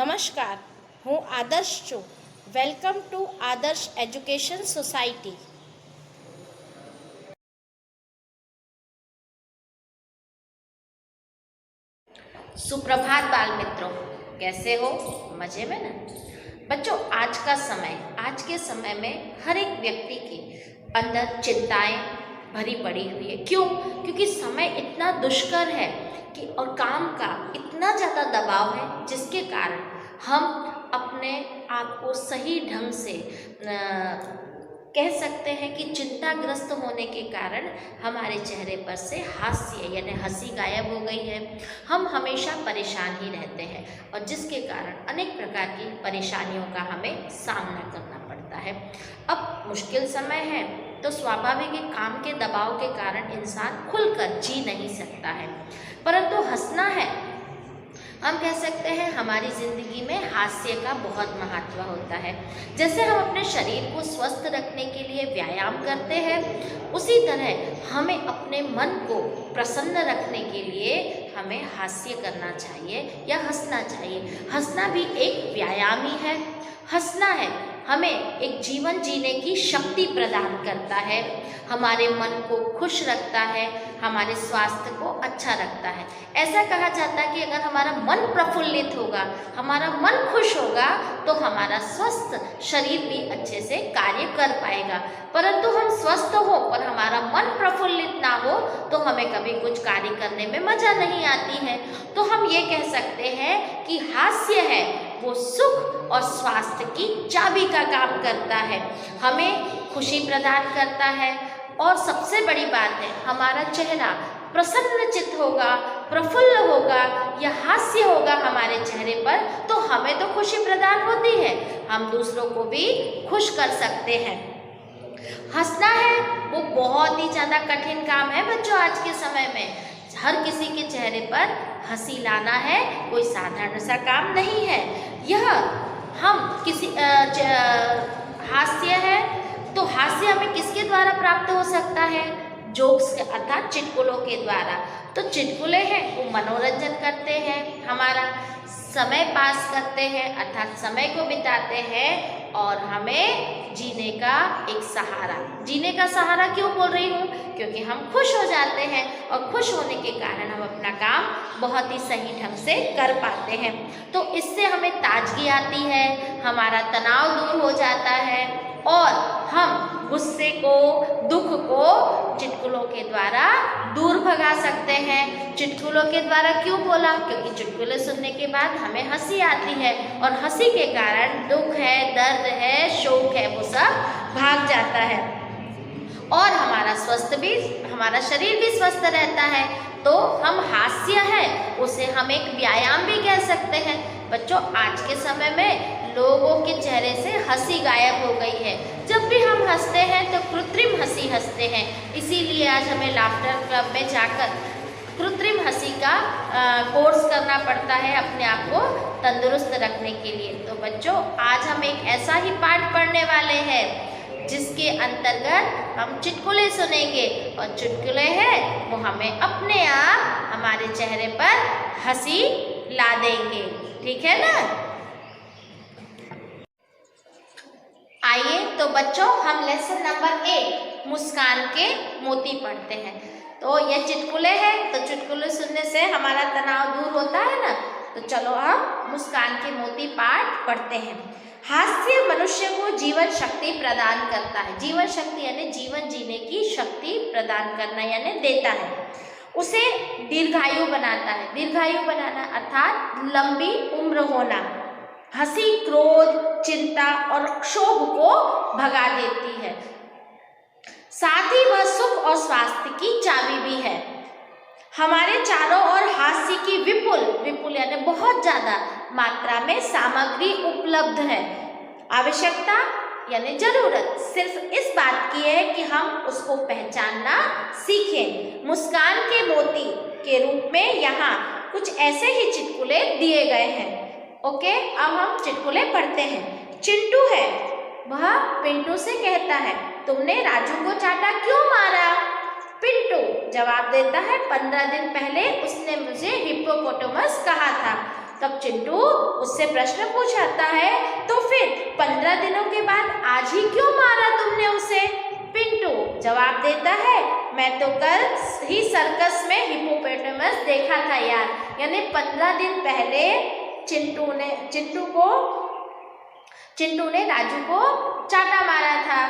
नमस्कार, હું આદર્શ છું. વેલકમ ટુ આદર્શ એજ્યુકેશન સોસાયટી. सुप्रभात बाल मित्रों, कैसे हो? मजे में ना? बच्चों, आज के समय में हर एक व्यक्ति के अंदर चिंताएं भरी पड़ी हुई है. क्यों? क्योंकि समय इतना दुष्कर है कि और काम का इतना ज़्यादा दबाव है, जिसके कारण हम अपने आप को सही ढंग से कह सकते हैं कि चिंताग्रस्त होने के कारण हमारे चेहरे पर से हास्य यानी हंसी गायब हो गई है. हम हमेशा परेशान ही रहते हैं और जिसके कारण अनेक प्रकार की परेशानियों का हमें सामना करना पड़ता है. अब मुश्किल समय है तो स्वाभाविक है, काम के दबाव के कारण इंसान खुलकर जी नहीं सकता है. परंतु हंसना है, हम कह सकते हैं हमारी ज़िंदगी में हास्य का बहुत महत्व होता है. जैसे हम अपने शरीर को स्वस्थ रखने के लिए व्यायाम करते हैं, उसी तरह हमें अपने मन को प्रसन्न रखने के लिए हमें हास्य करना चाहिए या हंसना चाहिए. हंसना भी एक व्यायाम ही है. हंसना है हमें एक जीवन जीने की शक्ति प्रदान करता है, हमारे मन को खुश रखता है, हमारे स्वास्थ्य को अच्छा रखता है. ऐसा कहा जाता है कि अगर हमारा मन प्रफुल्लित होगा, हमारा मन खुश होगा, तो हमारा स्वस्थ शरीर भी अच्छे से कार्य कर पाएगा. परंतु हम स्वस्थ हो पर हमारा मन प्रफुल्लित ना हो तो हमें कभी कुछ कार्य करने में मजा नहीं आती है. तो हम ये कह सकते हैं कि हास्य है वो सुख और स्वास्थ्य की चाबी का काम करता है, हमें खुशी प्रदान करता है. और सबसे बड़ी बात है, हमारा चेहरा प्रसन्नचित्त होगा, प्रफुल्ल होगा या हास्य होगा हमारे चेहरे पर, तो हमें तो खुशी प्रदान होती है, हम दूसरों को भी खुश कर सकते हैं. हंसना है वो बहुत ही ज़्यादा कठिन काम है बच्चों. आज के समय में हर किसी के चेहरे पर हंसी लाना है कोई साधारण सा काम नहीं है. यह हम किसी हास्य है तो हास्य हमें किसके द्वारा प्राप्त हो सकता है? जोक्स अर्थात चुटकुलों के द्वारा. तो चुटकुले हैं वो मनोरंजन करते हैं, हमारा समय पास करते हैं अर्थात समय को बिताते हैं और हमें जीने का एक सहारा. जीने का सहारा क्यों बोल रही हूँ? क्योंकि हम खुश हो जाते हैं और खुश होने के कारण हम अपना काम बहुत ही सही ढंग से कर पाते हैं. तो इससे हमें ताजगी आती है, हमारा तनाव दूर हो जाता है और हम गुस्से को, दुख को चुटकुलों के द्वारा दूर भगा सकते हैं. चुटकुलों के द्वारा क्यों बोला? क्योंकि चुटकुले सुनने के बाद हमें हंसी आती है और हंसी के कारण दुख है, दर्द है, शोक है, वो सब भाग जाता है और हमारा शरीर भी स्वस्थ रहता है. तो हम हास्य है उसे हम एक व्यायाम भी कह सकते हैं. बच्चों, आज के समय में लोगों के चेहरे से हंसी गायब हो गई है. जब भी हम हंसते हैं तो कृत्रिम हंसी हंसते हैं. इसीलिए आज हमें लाफ्टर क्लब में जाकर कृत्रिम हंसी का कोर्स करना पड़ता है अपने आप को तंदुरुस्त रखने के लिए. तो बच्चों, आज हम एक ऐसा ही पाठ पढ़ने वाले हैं जिसके अंतर्गत हम चुटकुले सुनेंगे और चुटकुले हैं वो हमें अपने आप हमारे चेहरे पर हंसी ला देंगे. ठीक है ना? आइए तो बच्चों, हम लेसन नंबर 1 मुस्कान के मोती पढ़ते हैं. तो ये चुटकुले हैं, तो चुटकुले सुनने से हमारा तनाव दूर होता है ना. तो चलो हम मुस्कान के मोती पाठ पढ़ते हैं. हास्य मनुष्य को जीवन शक्ति प्रदान करता है. जीवन शक्ति यानी जीवन जीने की शक्ति प्रदान करना यानी देता है. उसे दीर्घायु बनाता है. दीर्घायु बनाना अर्थात लंबी उम्र होना. हंसी क्रोध, चिंता और क्षोभ को भगा देती है. साथ ही वह सुख और स्वास्थ्य की चाबी भी है. हमारे चारों ओर हास्य की विपुल यानी बहुत ज़्यादा मात्रा में सामग्री उपलब्ध है. आवश्यकता यानी जरूरत सिर्फ इस बात की है कि हम उसको पहचानना सीखें. मुस्कान के मोती के रूप में यहाँ कुछ ऐसे ही चुटकुले दिए गए हैं. ओके, अब हम चुटकुले पढ़ते हैं. चिंटू है, वह पिंटू से कहता है, तुमने राजू को चाटा क्यों मारा? पिंटू जवाब देता है, 15 दिन पहले उसने मुझे हिप्पोपोटामस कहा था. तब चिंटू उससे प्रश्न पूछता है, तो फिर 15 दिनों के बाद आज ही क्यों मारा तुमने उसे? पिंटू जवाब देता है, मैं तो कल ही सर्कस में हिप्पोपोटामस देखा था यार। यानी 15 दिन पहले चिंटू ने राजू को चाटा मारा था।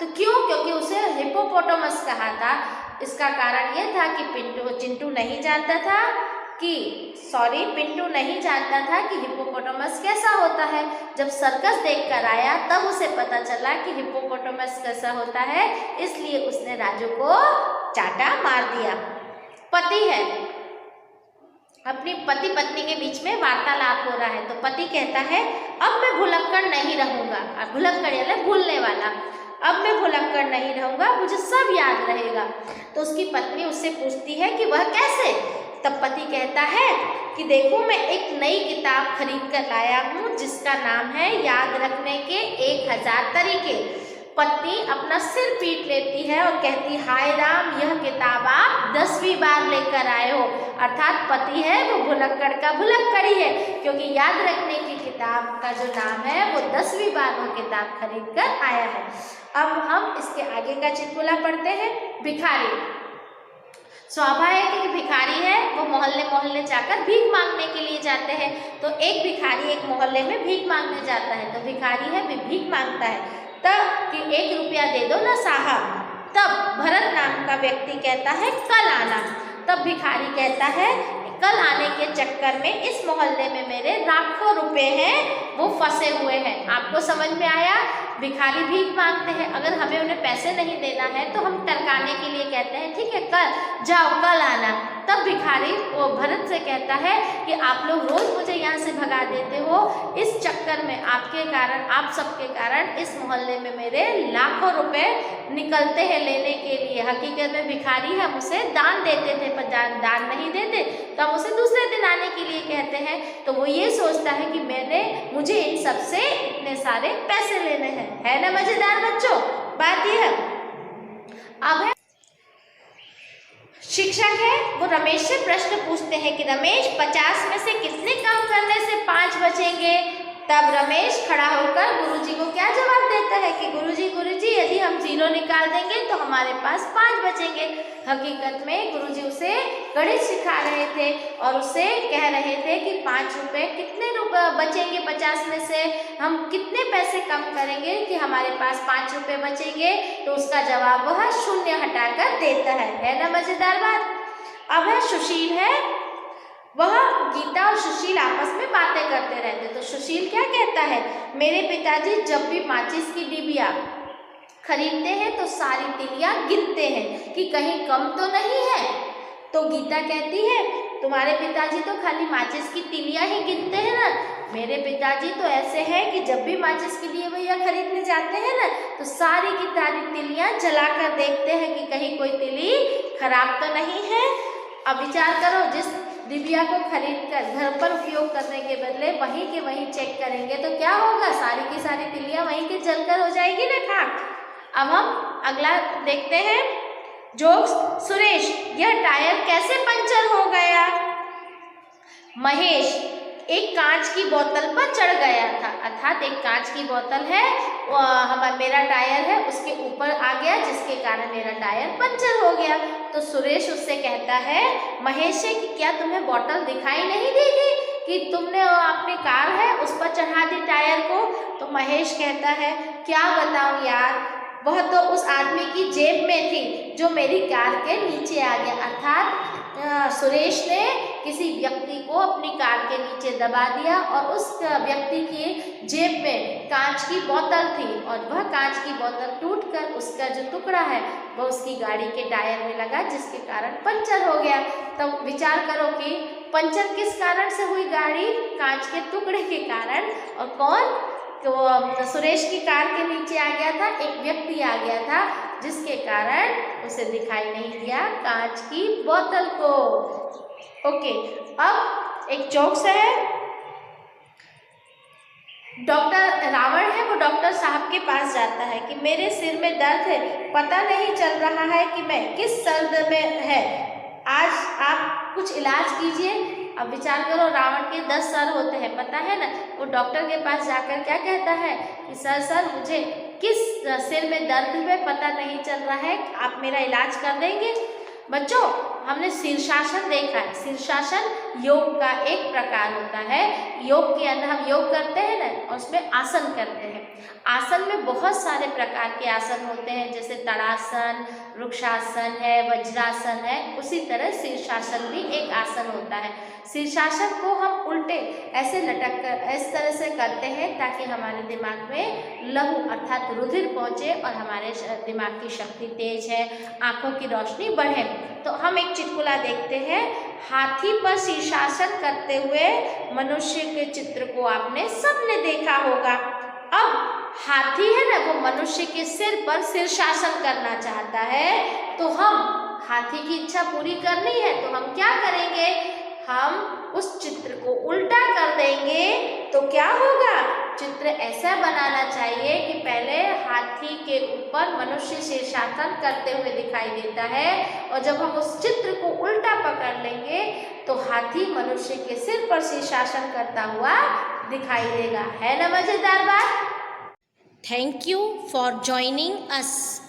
तो क्यों? क्योंकि उसे हिप्पोपोटामस कहा था। इसका कारण यह था कि पिंटू नहीं जानता था कि हिप्पोपोटामस कैसा होता है। जब सर्कस देखकर आया तब उसे पता चला कि हिप्पोपोटामस कैसा होता है, इसलिए उसने राजू को चाटा मार दिया। पति है, अपनी पति पत्नी के बीच में वार्तालाप हो रहा है। तो पति कहता है, अब मैं भुलक्कड़ नहीं रहूंगा। भुलक्कड़ यानी भूलने वाला। अब मैं भुलक्कड़ नहीं रहूंगा, मुझे सब याद रहेगा। तो उसकी पत्नी उससे पूछती है कि वह कैसे? तब पति कहता है कि देखो, मैं एक नई किताब खरीद कर लाया हूँ जिसका नाम है याद रखने के 1000 तरीके। पत्नी अपना सिर पीट लेती है और कहती, हाय राम, यह किताब आप 10वीं बार लेकर आए हो। अर्थात पति है वो भुलक्कड़ का भुलक्कड़ ही है, क्योंकि याद रखने की किताब का जो नाम है वो 10वीं बार वो किताब खरीद कर आया है। अब हम इसके आगे का चुटकुला पढ़ते हैं। भिखारी। स्वाभाविक है कि भिखारी है वो मोहल्ले मोहल्ले जाकर भीख मांगने के लिए जाते हैं। तो एक भिखारी एक मोहल्ले में भीख मांगने जाता है। तो भिखारी है भीख मांगता है, तब कि 1 रुपया दे दो ना साहब। तब भरत नाम का व्यक्ति कहता है, कल आना। तब भिखारी कहता है, कल आने के चक्कर में इस मोहल्ले में मेरे लाखों रुपए हैं वो फंसे हुए हैं। आपको समझ में आया? भिखारी भीख मांगते हैं, अगर हमें उन्हें पैसे नहीं देना है तो हम टरकाने के लिए कहते हैं, ठीक है कल जाओ, कल आना। तब भिखारी वो भरत से कहता है कि आप लोग रोज मुझे यहाँ से भगा देते हो, इस चक्कर में आपके कारण, आप सबके कारण इस मोहल्ले में मेरे लाखों रुपए निकलते हैं लेने के लिए। हकीकत में भिखारी हम उसे दान देते थे, पर दान नहीं देते, तो हम उसे दूसरे दिन आने के लिए कहते हैं। तो वो ये सोचता है कि मुझे इन सब से इतने सारे पैसे लेने हैं। है ना मजेदार बच्चों? बात ये है। अब है शिक्षक है वो रमेश से प्रश्न पूछते हैं कि रमेश, 50 में से कितने कम करने से 5 बचेंगे? तब रमेश खड़ा होकर गुरुजी को क्या जवाब देता है कि गुरुजी यदि हम 0 निकाल देंगे तो हमारे पास 5 बचेंगे। हकीकत में गुरुजी उसे गणित सिखा रहे थे और उसे कह रहे थे कि 5 रुपये कितने बचेंगे 50 में से, हम कितने पैसे कम करेंगे कि हमारे पास 5 रुपये बचेंगे। तो उसका जवाब वह 0 हटाकर देता है ना मजेदार बात। अब है सुशील है, वह गीता और सुशील आपस में बातें करते रहते। तो सुशील क्या कहता है, मेरे पिताजी जब भी माचिस की डिबिया खरीदते हैं तो सारी तिलियां गिनते हैं कि कहीं कम तो नहीं है। तो गीता कहती है, तुम्हारे पिताजी तो खाली माचिस की तिलियां ही गिनते हैं ना, मेरे पिताजी तो ऐसे हैं कि जब भी माचिस की डिबिया खरीदने जाते हैं ना तो सारी की सारी तिलियां जलाकर देखते हैं कि कहीं कोई तिली खराब तो नहीं है। अब विचार करो, जिस डिबिया को खरीदकर घर पर उपयोग करने के बदले वहीं के वहीं चेक करेंगे तो क्या होगा, सारी की सारी तिलियां वहीं के जलकर हो जाएगी ना खाक। अब हम अगला देखते हैं जोक्स। सुरेश, यह टायर कैसे पंचर हो गया? महेश, एक कांच की बोतल पर चढ़ गया था। अर्थात एक कांच की बोतल है, मेरा टायर है, उसके ऊपर आ गया जिसके कारण मेरा टायर पंचर हो गया। तो सुरेश उससे कहता है महेश से कि क्या तुम्हें बोतल दिखाई नहीं देगी कि तुमने अपनी कार है उस पर चढ़ा दी टायर को? तो महेश कहता है, क्या बताऊं यार, वह तो उस आदमी की जेब में थी जो मेरी कार के नीचे आ गया। अर्थात सुरेश ने किसी व्यक्ति को अपनी कार के नीचे दबा दिया और उस व्यक्ति की जेब में कांच की बोतल थी और वह कांच की बोतल टूटकर उसका जो टुकड़ा है वह उसकी गाड़ी के टायर में लगा, जिसके कारण पंचर हो गया। तब विचार करो कि पंचर किस कारण से हुई? गाड़ी कांच के टुकड़े के कारण। और कौन? तो सुरेश की कार के नीचे आ गया था, एक व्यक्ति आ गया था जिसके कारण उसे दिखाई नहीं दिया कांच की बोतल को। ओके, अब एक जोक्स है। डॉक्टर रावण है वो डॉक्टर साहब के पास जाता है कि मेरे सिर में दर्द है, पता नहीं चल रहा है कि मैं किस दर्द में है, आज आप कुछ इलाज कीजिए। अब विचार करो, रावण के 10 सर होते हैं, पता है ना। वो डॉक्टर के पास जाकर क्या कहता है कि सर मुझे किस सिर में दर्द है पता नहीं चल रहा है, आप मेरा इलाज कर देंगे। बच्चों, हमने शीर्षासन देखा है। शीर्षासन योग का एक प्रकार होता है। योग के अंदर हम योग करते हैं ना, और उसमें आसन करते हैं। आसन में बहुत सारे प्रकार के आसन होते हैं, जैसे तड़ासन, वृक्षासन है, वज्रासन है। उसी तरह शीर्षासन भी एक आसन होता है। शीर्षासन को हम उल्टे ऐसे लटक कर इस तरह से करते हैं ताकि हमारे दिमाग में लहू अर्थात रुधिर पहुँचे और हमारे दिमाग की शक्ति तेज है, आँखों की रोशनी बढ़े। तो हम एक चुटकुला देखते हैं। हाथी पर शीर्षासन करते हुए मनुष्य के चित्र को आपने सबने देखा होगा। अब हाथी है ना, वो मनुष्य के सिर पर शीर्षासन करना चाहता है, तो हम हाथी की इच्छा पूरी करनी है तो हम क्या करेंगे, हम उस चित्र को उल्टा कर देंगे। तो क्या होगा, चित्र ऐसा बनाना चाहिए कि पहले हाथी के ऊपर मनुष्य शीर्षासन करते हुए दिखाई देता है, और जब हम उस चित्र को उल्टा पकड़ लेंगे तो हाथी मनुष्य के सिर पर शीर्षासन करता हुआ दिखाई देगा। है ना मजेदार बात। Thank you for joining us.